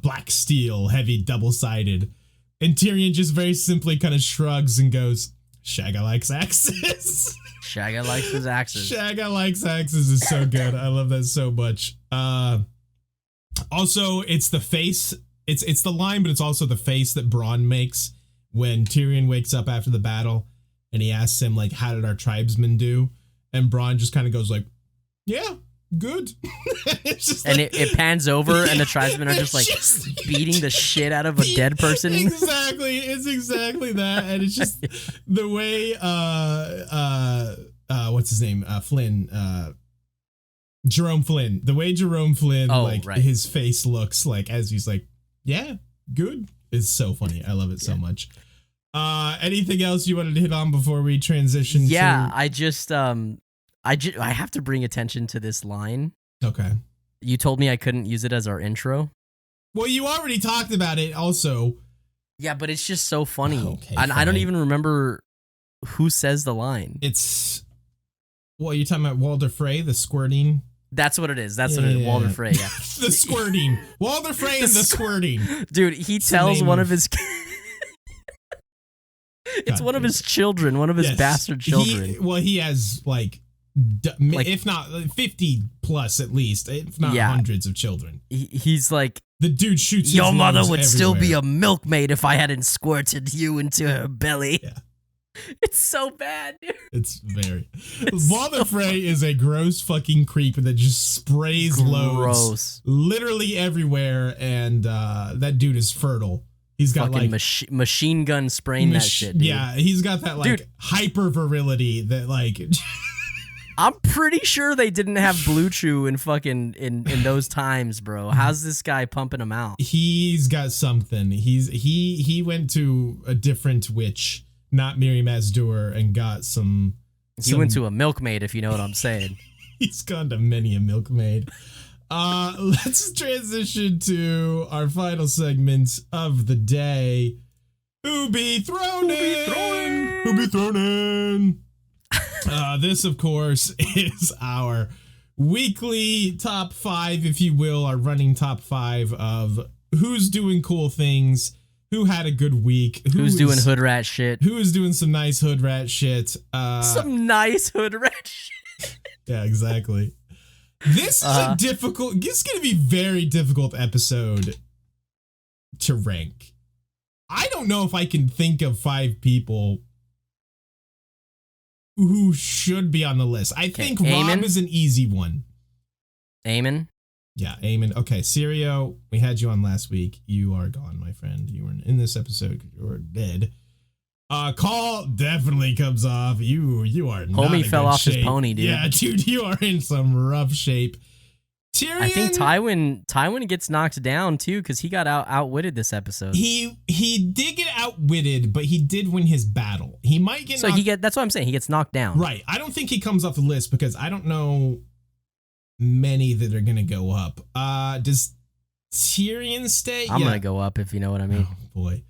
black steel, heavy, double-sided. And Tyrion just very simply kind of shrugs and goes, Shagga likes axes. Shagga likes his axes. Shagga likes axes is so good. I love that so much. Also, it's the face. It's the line, but it's also the face that Bronn makes when Tyrion wakes up after the battle and he asks him, like, how did our tribesmen do? And Bronn just kind of goes like, yeah, good. And it pans over and the tribesmen are just like beating the shit out of a dead person. Exactly. It's exactly that. And it's just the way, what's his name? Flynn, Jerome Flynn. The way Jerome Flynn, his face looks like as he's like, yeah, good. It's so funny. I love it so much. Anything else you wanted to hit on before we transition? Yeah, I have to bring attention to this line. Okay. You told me I couldn't use it as our intro. Well, you already talked about it also. Yeah, but it's just so funny. Okay, and I don't even remember who says the line. You're talking about Walder Frey, the squirting? That's what it is. That's what it is. Walder Frey, yeah. The squirting. Walder Frey and the squirting. Dude, he tells one of his... It's one of his children, one of his bastard children. He has, if not 50 plus at least, if not hundreds of children. He's like... The dude shoots your mother would everywhere. Still be a milkmaid if I hadn't squirted you into her belly. Yeah. It's so bad, dude. It's very... Walder Frey is a gross fucking creep that just sprays loads literally everywhere, and that dude is fertile. He's got fucking machine gun spraying that shit, dude. Yeah, he's got that hyper virility that I'm pretty sure they didn't have Blue Chew in fucking in those times, bro. How's this guy pumping them out? He's got something. He went to a different witch, not Miri Mazdur, and got some. He went to a milkmaid, if you know what I'm saying. He's gone to many a milkmaid. Let's transition to our final segment of the day. Who be thrown in? Who be thrown in? This, of course, is our weekly top 5, if you will, our running top 5 of who's doing cool things, who had a good week, who's doing hood rat shit, who is doing some nice hood rat shit. Some nice hood rat shit. Yeah, exactly. This is this is going to be a very difficult episode to rank. I don't know if I can think of 5 people who should be on the list. I think Rob is an easy one. Aemon? Yeah, Aemon. Okay, Sirio, we had you on last week. You are gone, my friend. You weren't in this episode because you were dead. Call definitely comes off. You are not Homie in fell good off shape. his pony, dude. Yeah, dude, you are in some rough shape. Tyrion, I think Tywin gets knocked down too because he got outwitted this episode. He did get outwitted, but he did win his battle. He might get that's what I'm saying. He gets knocked down. Right. I don't think he comes off the list because I don't know many that are gonna go up. Does Tyrion stay? I'm gonna go up if you know what I mean. Oh boy.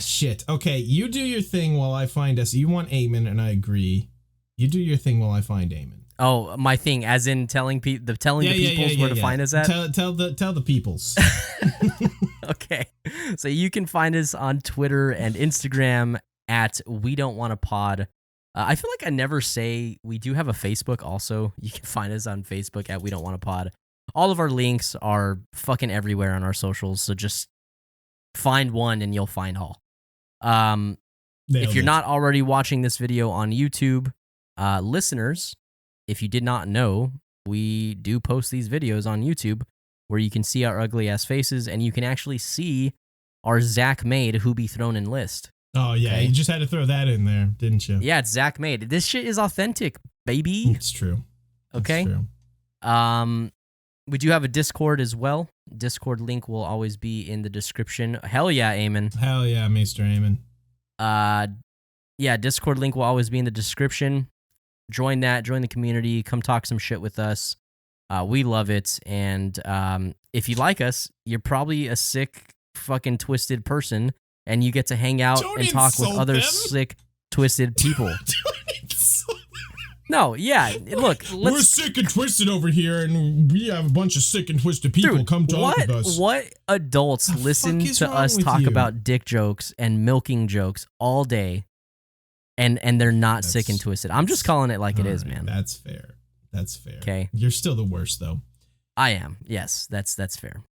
Shit. Okay, you do your thing while I find us. You want Aemon, and I agree. You do your thing while I find Aemon. Oh, my thing, as in telling the peoples where to find us at. Tell the peoples. Okay, so you can find us on Twitter and Instagram at We Don't Want to Pod. I feel like I never say we do have a Facebook. Also, you can find us on Facebook at We Don't Want to Pod. All of our links are fucking everywhere on our socials, so just find one and you'll find all. If you're not already watching this video on YouTube, listeners, if you did not know, we do post these videos on YouTube where you can see our ugly ass faces and you can actually see our Zach Made Who Be Thrown in list. Oh yeah, okay? You just had to throw that in there, didn't you? Yeah, it's Zach Made. This shit is authentic, baby. It's true. Okay. It's true. We do have a Discord as well. Discord link will always be in the description. Hell yeah, Aemon. Hell yeah, Mr. Aemon. Yeah, Discord link will always be in the description. Join that. Join the community. Come talk some shit with us. We love it. And if you like us, you're probably a sick, fucking twisted person, and you get to hang out and talk with other sick, twisted people. No, yeah. Look, we're sick and twisted over here, and we have a bunch of sick and twisted people. Dude, come talk with us. What adults listen to us talk about dick jokes and milking jokes all day and they're not sick and twisted. I'm just calling it like it is, man. That's fair. That's fair. Okay. You're still the worst, though. I am. Yes, that's fair.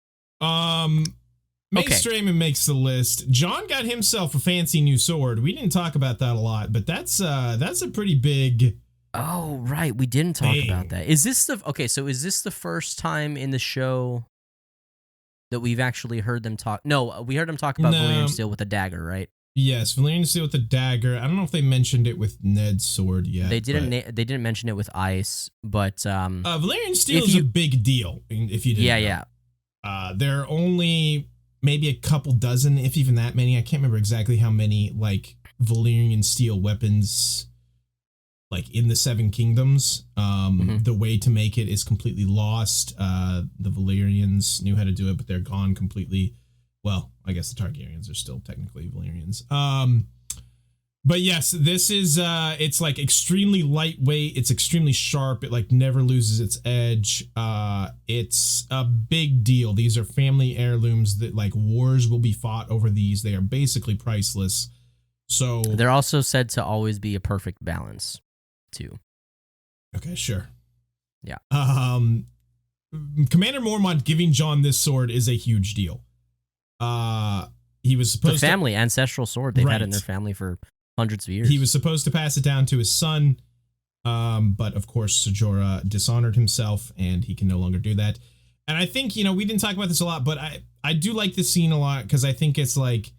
Mace Strayman makes the list. John got himself a fancy new sword. We didn't talk about that a lot, but that's a pretty big. Oh, right. We didn't talk about that. Is this the first time in the show that we've actually heard them talk? No, we heard them talk about Valyrian steel with a dagger, right? Yes, Valyrian steel with a dagger. I don't know if they mentioned it with Ned's sword yet. They didn't. They didn't mention it with ice, but Valyrian steel is a big deal. If you didn't, know. There are only maybe a couple dozen, if even that many. I can't remember exactly how many like Valyrian steel weapons, like in the Seven Kingdoms. The way to make it is completely lost. The Valyrians knew how to do it, but they're gone completely. Well, I guess the Targaryens are still technically Valyrians. But yes, this is, it's like extremely lightweight. It's extremely sharp. It like never loses its edge. It's a big deal. These are family heirlooms that like wars will be fought over these. They are basically priceless. So they're also said to always be a perfect balance too. Okay, sure. Yeah. Commander Mormont giving Jon this sword is a huge deal. He was supposed to ancestral sword. They've had it in their family for hundreds of years. He was supposed to pass it down to his son, but of course Jorah dishonored himself, and he can no longer do that. And I think, you know, we didn't talk about this a lot, but I do like this scene a lot because I think it's like,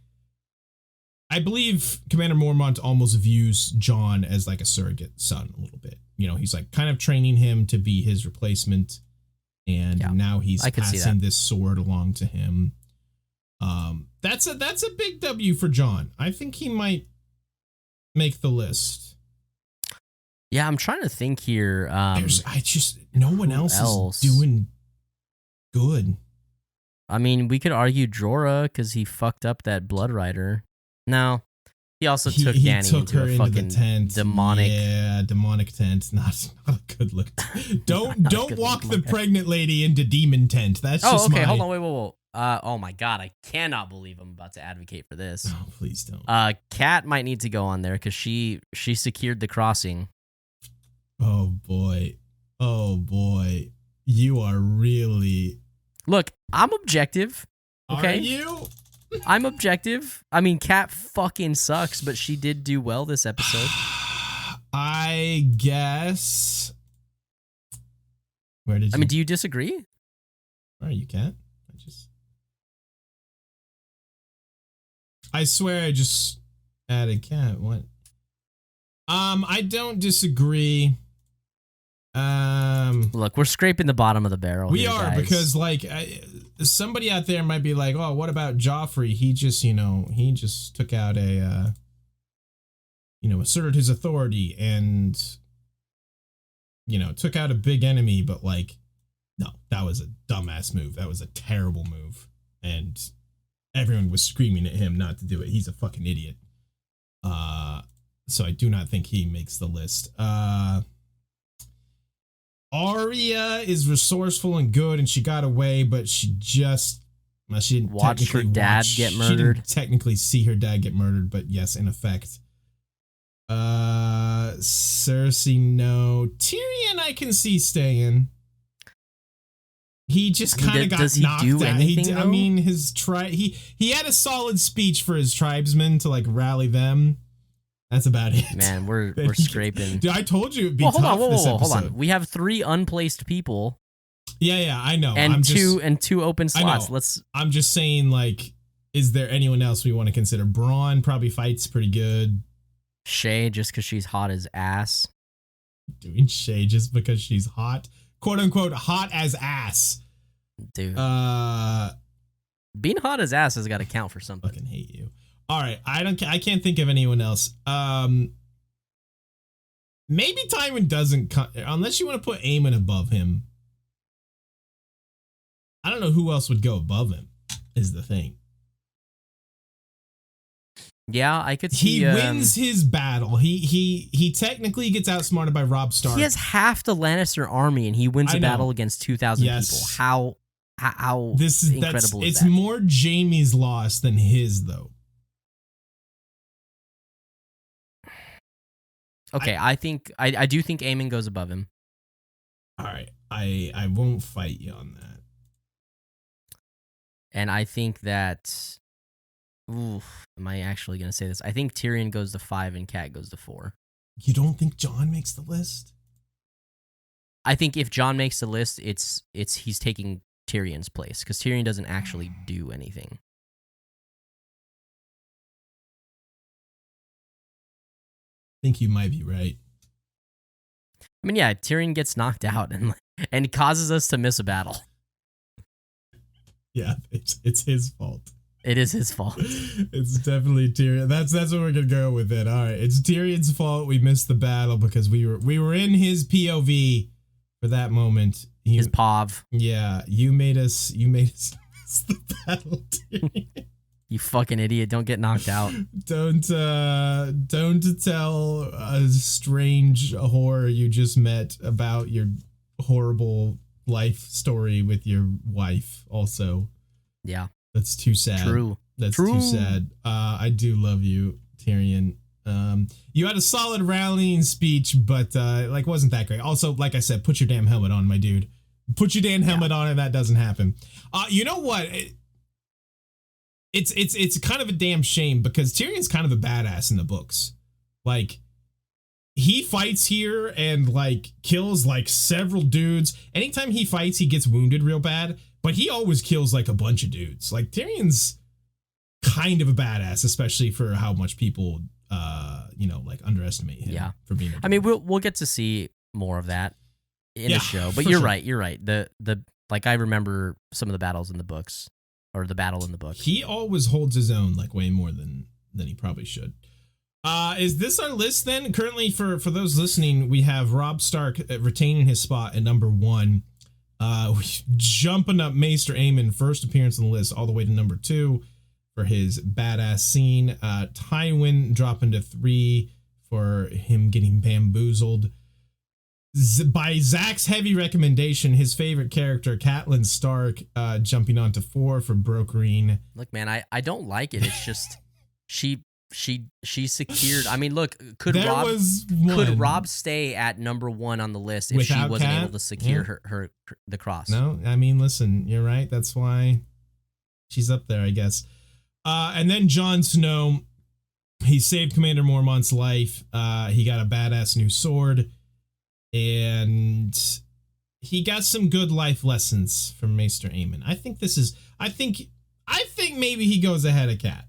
I believe Commander Mormont almost views Jon as like a surrogate son a little bit. You know, he's like kind of training him to be his replacement, and now he's passing this sword along to him. That's a big W for Jon. I think he might make the list. Yeah, I'm trying to think here. No one else is doing good. I mean, we could argue Jorah because he fucked up that Blood Rider. No, he also took Dany into a fucking tent. Demonic tent. Not a good look. Don't walk the pregnant lady into demon tent. That's just okay. Hold on, wait. Oh my god, I cannot believe I'm about to advocate for this. Oh, please don't. Kat might need to go on there because she secured the crossing. Oh boy, you are really. Look, I'm objective. Okay, are you? I'm objective. I mean, Kat fucking sucks, but she did do well this episode. I guess. Where did you? I mean, do you disagree? Where are you, Kat? I swear I just added Kat. What? I don't disagree. Look, we're scraping the bottom of the barrel. We are, guys. Because like somebody out there might be like, "Oh, what about Joffrey? He just took out asserted his authority and took out a big enemy." But like, no, that was a dumbass move. That was a terrible move, and everyone was screaming at him not to do it. He's a fucking idiot. So I do not think he makes the list. Arya is resourceful and good, and she got away, but she didn't watch her dad get murdered. She didn't technically see her dad get murdered, but yes, in effect. Cersei, no. Tyrion, I can see staying. He just kind of got knocked out. I mean, he had a solid speech for his tribesmen to like rally them. That's about it. Man, we're scraping. Dude, I told you it'd be tough this episode. Hold on. We have 3 unplaced people. Yeah, I know. And two open slots. I'm just saying, like, is there anyone else we want to consider? Braun probably fights pretty good. Shay, just because she's hot as ass. Doing Shay just because she's hot, quote unquote, hot as ass. Dude. Being hot as ass has got to count for something. Fucking hate you. All right, I can't think of anyone else. Maybe Tywin doesn't unless you want to put Aemon above him. I don't know who else would go above him. Is the thing. Yeah, I could see. He wins his battle. He technically gets outsmarted by Robb Stark. He has half the Lannister army, and he wins a battle against 2,000 people. How incredible is that? It's more Jaime's loss than his, though. Okay, I think I do think Aemon goes above him. All right, I won't fight you on that. And I think that, am I actually going to say this? I think Tyrion goes to 5 and Cat goes to 4. You don't think Jon makes the list? I think if Jon makes the list, it's he's taking Tyrion's place because Tyrion doesn't actually do anything. I think you might be right. I mean, yeah, Tyrion gets knocked out and causes us to miss a battle. Yeah, it's his fault. It is his fault. It's definitely Tyrion. That's what we're gonna go with it. All right, it's Tyrion's fault. We missed the battle because we were in his POV for that moment. His POV. Yeah, you made us miss the battle, Tyrion. You fucking idiot! Don't get knocked out. Don't tell a strange horror you just met about your horrible life story with your wife. Also, yeah, that's too sad. True. That's too sad. I do love you, Tyrion. You had a solid rallying speech, but wasn't that great. Also, like I said, put your damn helmet on, my dude. Put your damn helmet on, and that doesn't happen. You know what? It's kind of a damn shame because Tyrion's kind of a badass in the books. Like, he fights here and kills several dudes. Anytime he fights, he gets wounded real bad, but he always kills a bunch of dudes. Tyrion's kind of a badass, especially for how much people underestimate him. Yeah. For being I mean, we'll get to see more of that in the show, but you're right. You're right. The I remember some of the battles in the books. Or the battle in the book. He always holds his own way more than he probably should. Is this our list then? Currently, for those listening, we have Robb Stark retaining his spot at number 1. Jumping up Maester Aemon, first appearance on the list, all the way to number 2 for his badass scene. Tywin dropping to 3 for him getting bamboozled. By Zach's heavy recommendation, his favorite character, Catelyn Stark, jumping onto 4 for brokering. Look, man, I don't like it. It's just she secured. I mean, look, could Robb stay at number 1 on the list if she wasn't able to secure her the cross? No, I mean, listen, you're right. That's why she's up there, I guess. And then Jon Snow, he saved Commander Mormont's life. He got a badass new sword. And he got some good life lessons from Maester Aemon. I think maybe he goes ahead of Cat.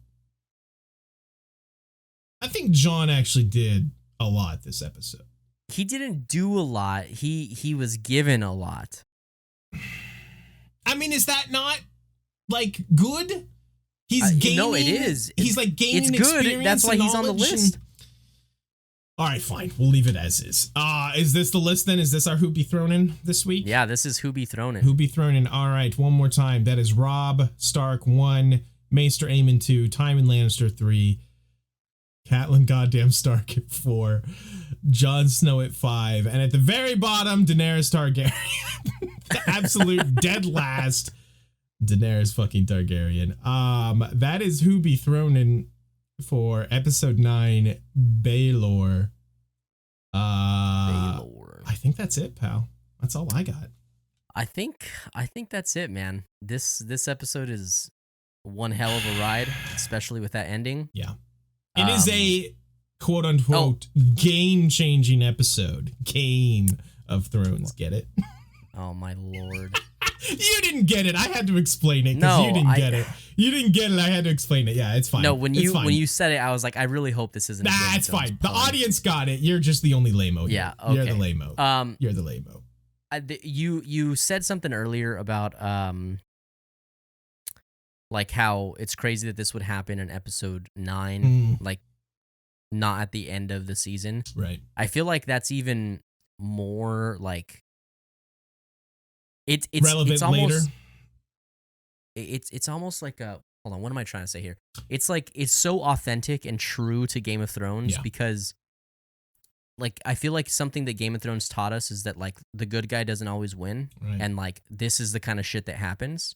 I think Jon actually did a lot this episode. He didn't do a lot. He was given a lot. I mean, is that not good? He's gaining. No, it is. He's gaining. It's good. That's why he's on the list. All right, fine. We'll leave it as is. Is this the list then? Is this our Who Be Thrown In this week? Yeah, this is Who Be Thrown In. Who Be Thrown In. All right, one more time. That is Robb Stark 1, Maester Aemon 2, Tywin Lannister 3, Catelyn goddamn Stark at 4, Jon Snow at 5, and at the very bottom, Daenerys Targaryen. The absolute dead last, Daenerys fucking Targaryen. That is Who Be Thrown In for episode 9, Baelor. Baelor. I think that's it, pal. That's all I got. I think that's it, man. This episode is one hell of a ride, especially with that ending. Yeah. It is a quote unquote game-changing episode. Game of Thrones. Get it? Oh my lord. You didn't get it. I had to explain it because you didn't get it. You didn't get it. I had to explain it. Yeah, it's fine. No, when you said it, I was like, I really hope this isn't. Nah, it's fine. The audience got it. You're just the only lame-o. Yeah, okay. You're the lame-o. You're the lame-o. You said something earlier about how it's crazy that this would happen in episode 9, not at the end of the season. Right. I feel like that's even more it's relevant it's almost, later. It's almost like a hold on, what am I trying to say here? It's it's so authentic and true to Game of Thrones because I feel like something that Game of Thrones taught us is that the good guy doesn't always win, right. And this is the kind of shit that happens.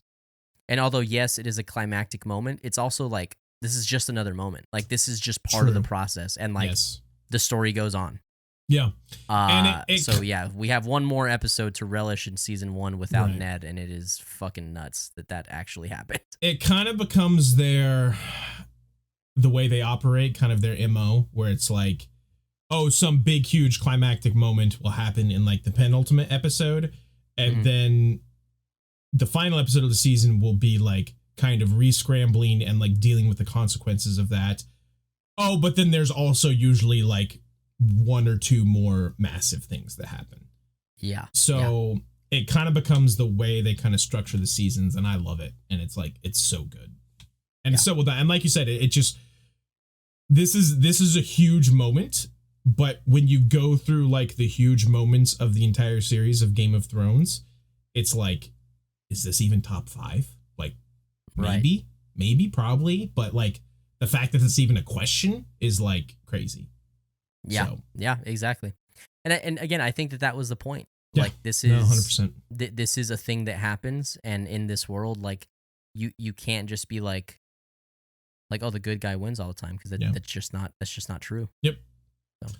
And although yes, it is a climactic moment, it's also this is just another moment. This is just part of the process, and the story goes on. Yeah. So yeah, we have one more episode to relish in season 1 without Right. Ned, and it is fucking nuts that actually happened. It kind of becomes the way they operate, kind of their MO, where it's like, oh, some big, huge climactic moment will happen in like the penultimate episode. And then the final episode of the season will be like kind of re-scrambling and like dealing with the consequences of that. Oh, but then there's also usually like one or two more massive things that happen. Yeah. So it kind of becomes the way they kind of structure the seasons, and I love it. And it's like, it's so good. And it's so well done. And like you said, it just, this is a huge moment, but when you go through like the huge moments of the entire series of Game of Thrones, it's like, is this even top 5? Like, maybe, probably, but like the fact that it's even a question is like crazy. Yeah, so. Yeah, exactly. And again, I think that was the point. Yeah, like this is 100%. This is a thing that happens, and in this world, like you can't just be like, oh, the good guy wins all the time, because that's just not true. Yep. So,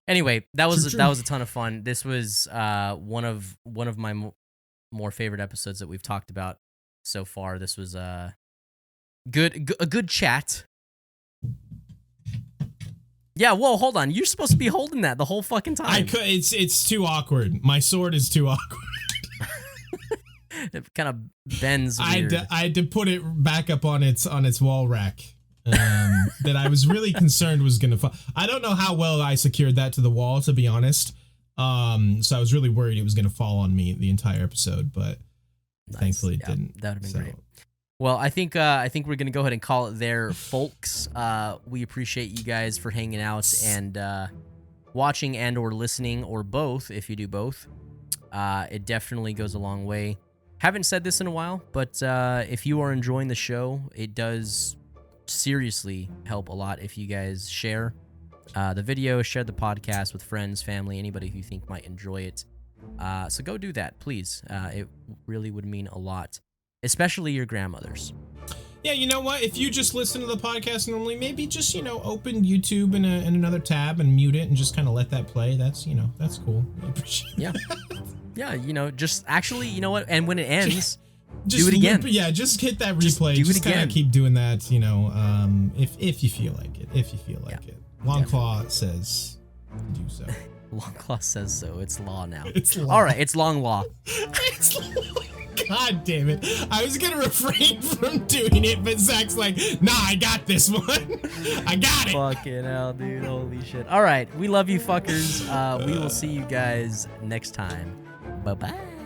anyway, that was True. that was a ton of fun. This was one of my more favorite episodes that we've talked about so far. This was a good chat. Yeah, whoa, hold on. You're supposed to be holding that the whole fucking time. I could. It's too awkward. My sword is too awkward. It kind of bends weird. I had to put it back up on its wall rack. That I was really concerned was gonna fall. I don't know how well I secured that to the wall, to be honest. So I was really worried it was gonna fall on me the entire episode, but thankfully it didn't. That would have been great. Well, I think we're gonna go ahead and call it there, folks. We appreciate you guys for hanging out and watching and or listening, or both if you do both. It definitely goes a long way. Haven't said this in a while, but if you are enjoying the show, it does seriously help a lot if you guys share the video, share the podcast with friends, family, anybody who you think might enjoy it. So go do that, please. It really would mean a lot. Especially your grandmothers. Yeah, you know what? If you just listen to the podcast normally, maybe just, open YouTube in another tab and mute it and just kind of let that play. That's, that's cool. I appreciate it. Yeah, just actually, you know what? And when it ends, just do it again. Just hit that replay. Just kind of keep doing that, if you feel like it. If you feel like it. Longclaw says to do so. Longclaw says so. It's law now. It's law. All right, it's long law. It's law. God damn it. I was going to refrain from doing it, but Zach's like, nah, I got this one. I got it. Fucking hell, dude. Holy shit. All right. We love you fuckers. We will see you guys next time. Bye-bye.